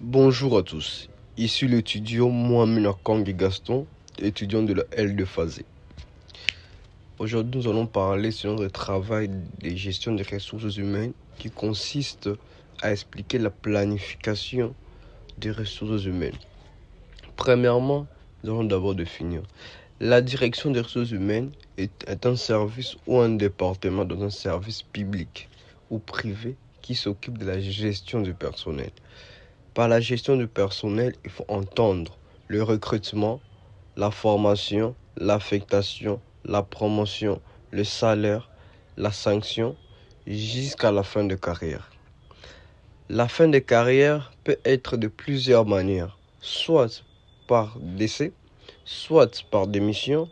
Bonjour à tous, ici l'étudiant Mohamed Akangi Gaston, étudiant de la L de Fazé. Aujourd'hui, nous allons parler sur le travail de gestion des ressources humaines qui consiste à expliquer la planification des ressources humaines. Premièrement, nous allons d'abord définir. La direction des ressources humaines est un service ou un département dans un service public ou privé qui s'occupe de la gestion du personnel. Par la gestion du personnel, il faut entendre le recrutement, la formation, l'affectation, la promotion, le salaire, la sanction, jusqu'à la fin de carrière. La fin de carrière peut être de plusieurs manières, soit par décès, soit par démission,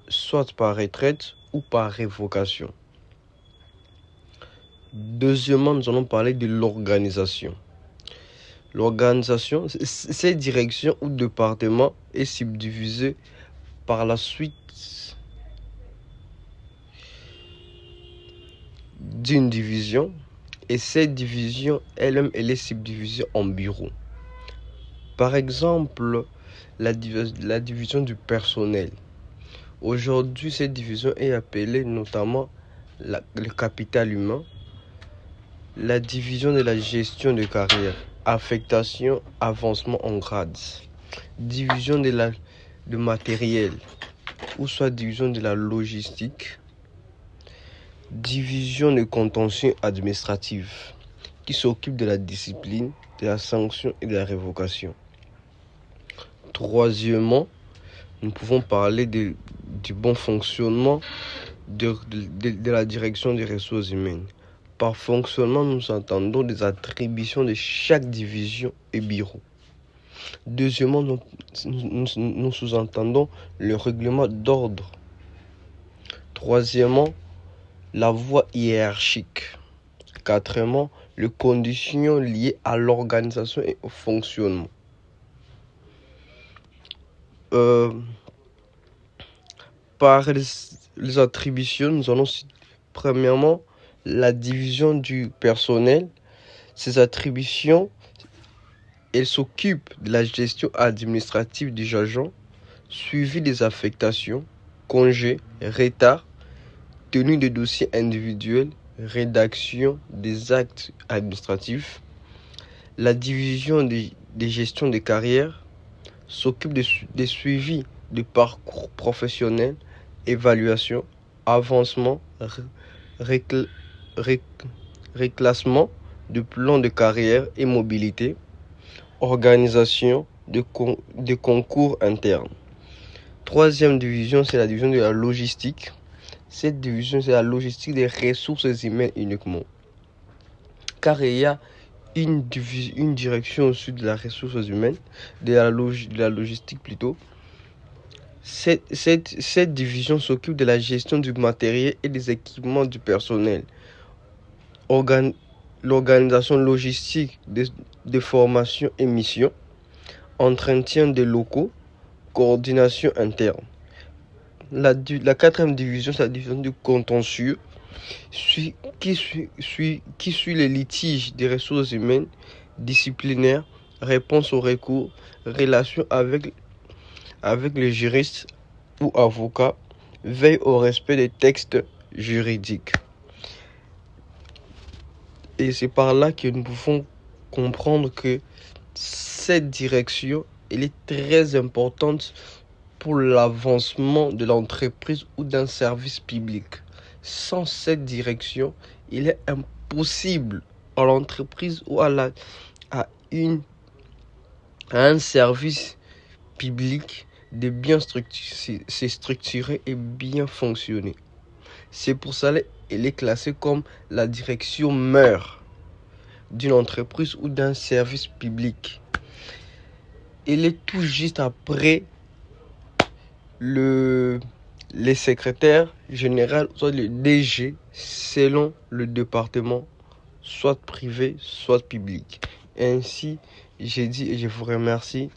soit par retraite ou par révocation. Deuxièmement, nous allons parler de l'organisation. L'organisation, ces directions ou départements est subdivisée par la suite d'une division et cette division elle-même elle est subdivisée en bureaux. Par exemple, la division du personnel. Aujourd'hui, cette division est appelée notamment le capital humain, la division de la gestion de carrière, affectation, avancement en grade, division de matériel, ou soit division de la logistique, division de contentieux administratif, qui s'occupe de la discipline, de la sanction et de la révocation. Troisièmement, nous pouvons parler du bon fonctionnement de la direction des ressources humaines. Par fonctionnement, nous entendons des attributions de chaque division et bureau. Deuxièmement, nous sous-entendons le règlement d'ordre. Troisièmement, la voie hiérarchique. Quatrièmement, les conditions liées à l'organisation et au fonctionnement. Par les attributions, nous allons premièrement la division du personnel. Ces attributions, elles s'occupent de la gestion administrative des agents, suivi des affectations, congés, retards, tenue des dossiers individuels, rédaction des actes administratifs. La division des gestions des carrières s'occupe des suivis de parcours professionnel, évaluation, avancement, reclassement de plans de carrière et mobilité, organisation de concours internes. Troisième division, c'est la division de la logistique. Cette division, c'est la logistique des ressources humaines uniquement. Car il y a une direction au-dessus de la ressource humaine, de la logistique plutôt. Cette division s'occupe de la gestion du matériel et des équipements du personnel. L'organisation logistique des formations et missions, entretien des locaux, coordination interne. La quatrième division, c'est la division du contentieux, qui suit les litiges des ressources humaines, disciplinaires, réponse aux recours, relations avec les juristes ou avocats, veille au respect des textes juridiques. Et c'est par là que nous pouvons comprendre que cette direction, elle est très importante pour l'avancement de l'entreprise ou d'un service public. Sans cette direction, il est impossible à l'entreprise ou à un service public de bien se structurer et bien fonctionner. C'est pour ça qu'elle est classée comme la direction mère d'une entreprise ou d'un service public. Elle est tout juste après les secrétaires généraux, soit le DG, selon le département, soit privé, soit public. Ainsi, j'ai dit et je vous remercie.